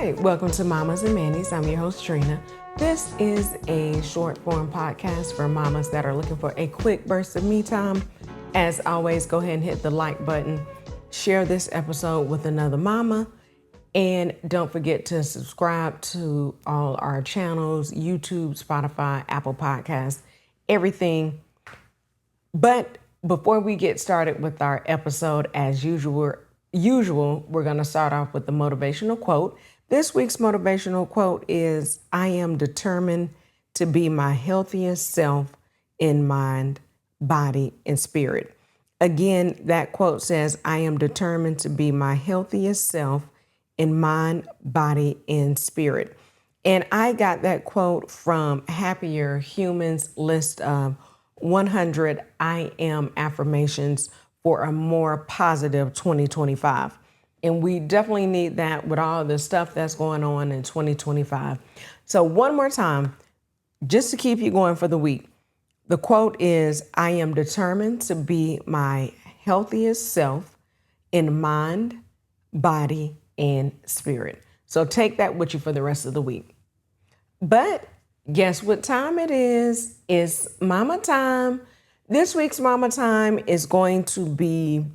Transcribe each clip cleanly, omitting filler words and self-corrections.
Hi, welcome to Mamas and Mannies. I'm your host, Trina. This is a short form podcast for mamas that are looking for a quick burst of me time. As always, go ahead and hit the like button, share this episode with another mama, and don't forget to subscribe to all our channels, YouTube, Spotify, Apple Podcasts, everything. But before we get started with our episode, as usual, we're going to start off with the motivational quote. This week's motivational quote is, I am determined to be my healthiest self in mind, body, and spirit. Again, that quote says, I am determined to be my healthiest self in mind, body, and spirit. And I got that quote from Happier Humans list of 100 I am affirmations for a more positive 2025. And we definitely need that with all the stuff that's going on in 2025. So one more time, just to keep you going for the week, the quote is, I am determined to be my healthiest self in mind, body, and spirit. So take that with you for the rest of the week. But guess what time it is? It's mama time. This week's mama time is going to be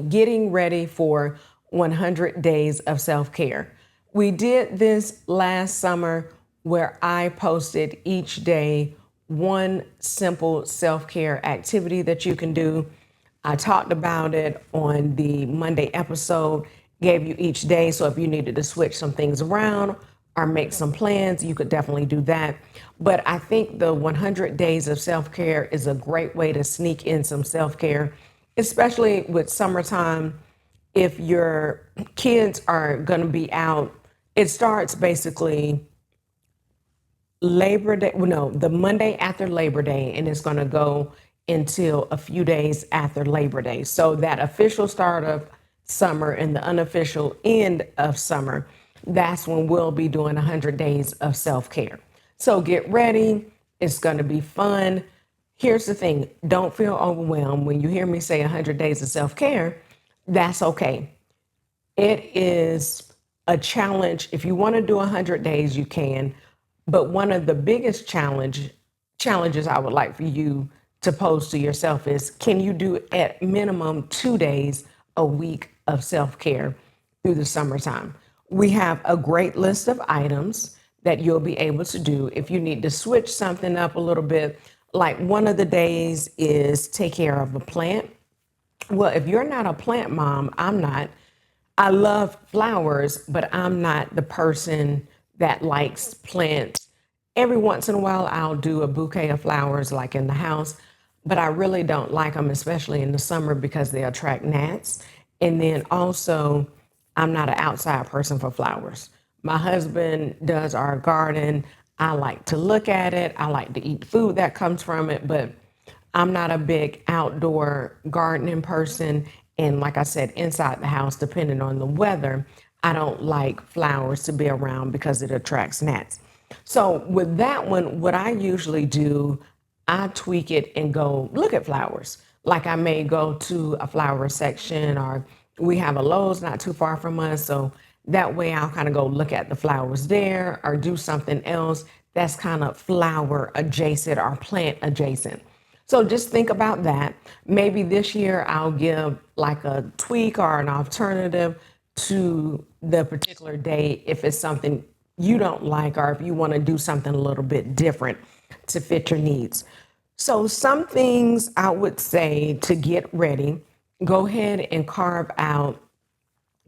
getting ready for 100 days of self-care. We did this last summer where I posted each day one simple self-care activity that you can do. I talked about it on the Monday episode, gave you each day. So if you needed to switch some things around or make some plans, you could definitely do that. But I think the 100 days of self-care is a great way to sneak in some self-care, especially with summertime. If your kids are going to be out, it starts basically Labor Day, the Monday after Labor Day, and it's going to go until a few days after Labor Day. So that official start of summer and the unofficial end of summer, that's when we'll be doing 100 days of self-care. So get ready. It's going to be fun. Here's the thing. Don't feel overwhelmed when you hear me say 100 days of self-care. That's okay. It is a challenge. If you want to do 100 days, you can. But one of the biggest challenges I would like for you to pose to yourself is, can you do at minimum 2 days a week of self-care through the summertime? We have a great list of items that you'll be able to do. If you need to switch something up a little bit, like one of the days is take care of a plant. Well, if you're not a plant mom, I'm not. I love flowers, but I'm not the person that likes plants. Every once in a while, I'll do a bouquet of flowers like in the house, but I really don't like them, especially in the summer, because they attract gnats. And then also, I'm not an outside person for flowers. My husband does our garden. I like to look at it. I like to eat food that comes from it, but I'm not a big outdoor gardening person. And like I said, inside the house, depending on the weather, I don't like flowers to be around because it attracts gnats. So with that one, what I usually do, I tweak it and go look at flowers. Like I may go to a flower section, or we have a Lowe's not too far from us. So that way I'll kind of go look at the flowers there, or do something else that's kind of flower adjacent or plant adjacent. So just think about that. Maybe this year I'll give like a tweak or an alternative to the particular day if it's something you don't like, or if you want to do something a little bit different to fit your needs. So some things I would say to get ready, go ahead and carve out,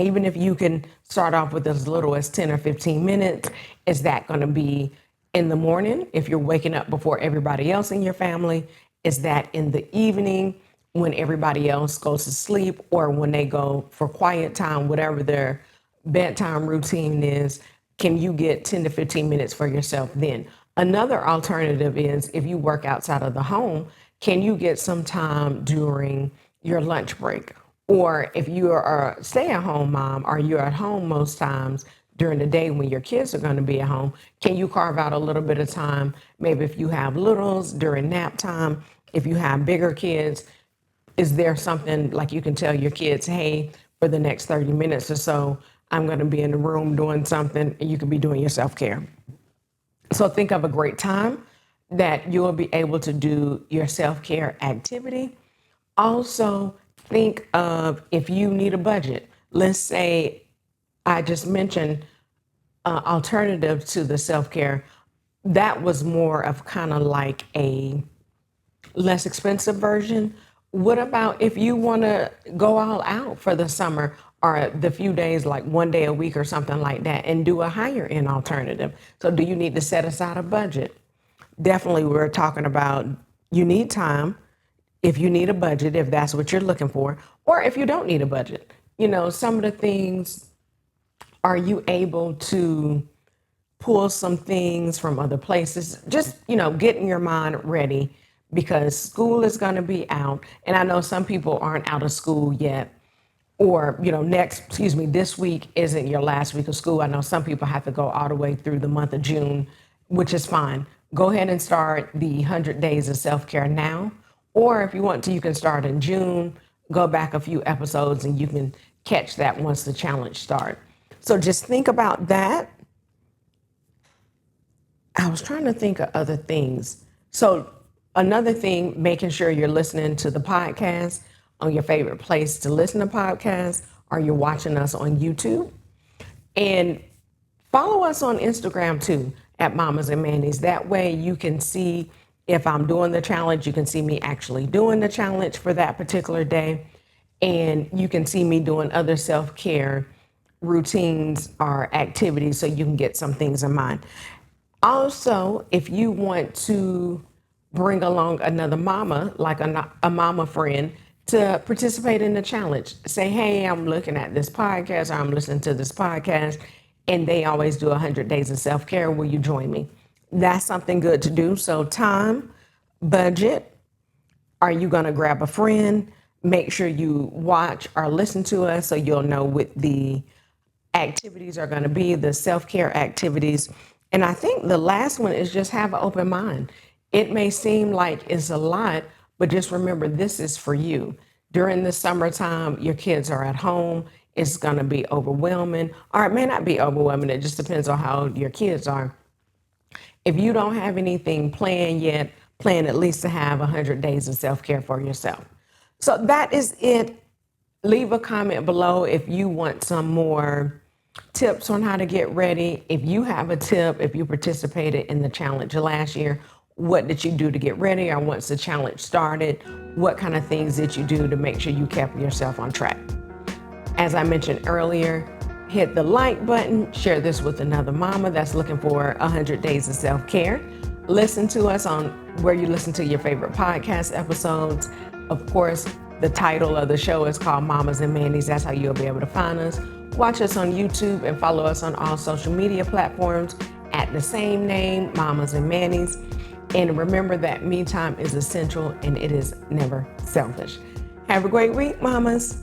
even if you can start off with as little as 10 or 15 minutes, is that going to be in the morning if you're waking up before everybody else in your family? Is that in the evening when everybody else goes to sleep, or when they go for quiet time, whatever their bedtime routine is? Can you get 10 to 15 minutes for yourself then? Another alternative is, if you work outside of the home, can you get some time during your lunch break? Or if you are a stay-at-home mom, or you're at home most times during the day when your kids are going to be at home, can you carve out a little bit of time? Maybe if you have littles during nap time, if you have bigger kids, is there something like you can tell your kids, hey, for the next 30 minutes or so, I'm going to be in the room doing something, and you could be doing your self-care. So think of a great time that you'll be able to do your self-care activity. Also, think of if you need a budget. Let's say I just mentioned alternative to the self-care. That was more of kind of like a less expensive version. What about if you want to go all out for the summer or the few days, like one day a week or something like that, and do a higher end alternative? So, do you need to set aside a budget? Definitely, we're talking about you need time if you need a budget, if that's what you're looking for, or if you don't need a budget. Some of the things, are you able to pull some things from other places? Just, getting your mind ready because school is going to be out. And I know some people aren't out of school yet. Or, this week isn't your last week of school. I know some people have to go all the way through the month of June, which is fine. Go ahead and start the 100 days of self-care now. Or if you want to, you can start in June, go back a few episodes, and you can catch that once the challenge starts. So just think about that. I was trying to think of other things. So another thing, making sure you're listening to the podcast on your favorite place to listen to podcasts, or you're watching us on YouTube. And follow us on Instagram too, at Mommas and Manny's. That way you can see if I'm doing the challenge, you can see me actually doing the challenge for that particular day. And you can see me doing other self-care routines or activities so you can get some things in mind. Also, if you want to bring along another mama, like a mama friend, to participate in the challenge, say, hey, I'm looking at this podcast, or I'm listening to this podcast, and they always do 100 days of self-care. Will you join me? That's something good to do. So time, budget, are you going to grab a friend? Make sure you watch or listen to us so you'll know what the activities are going to be, the self-care activities. And I think the last one is just have an open mind. It may seem like it's a lot, but just remember, this is for you. During the summertime, your kids are at home. It's going to be overwhelming, or it may not be overwhelming. It just depends on how old your kids are. If you don't have anything planned yet, plan at least to have 100 days of self-care for yourself. So that is it. Leave a comment below if you want some more tips on how to get ready. If you have a tip, if you participated in the challenge last year, what did you do to get ready? Or once the challenge started, what kind of things did you do to make sure you kept yourself on track? As I mentioned earlier, hit the like button, share this with another mama that's looking for 100 days of self-care. Listen to us on where you listen to your favorite podcast episodes. Of course, the title of the show is called Mommas and Manny's. That's how you'll be able to find us. Watch us on YouTube and follow us on all social media platforms at the same name, Mommas and Manny's. And remember that me time is essential and it is never selfish. Have a great week, mamas.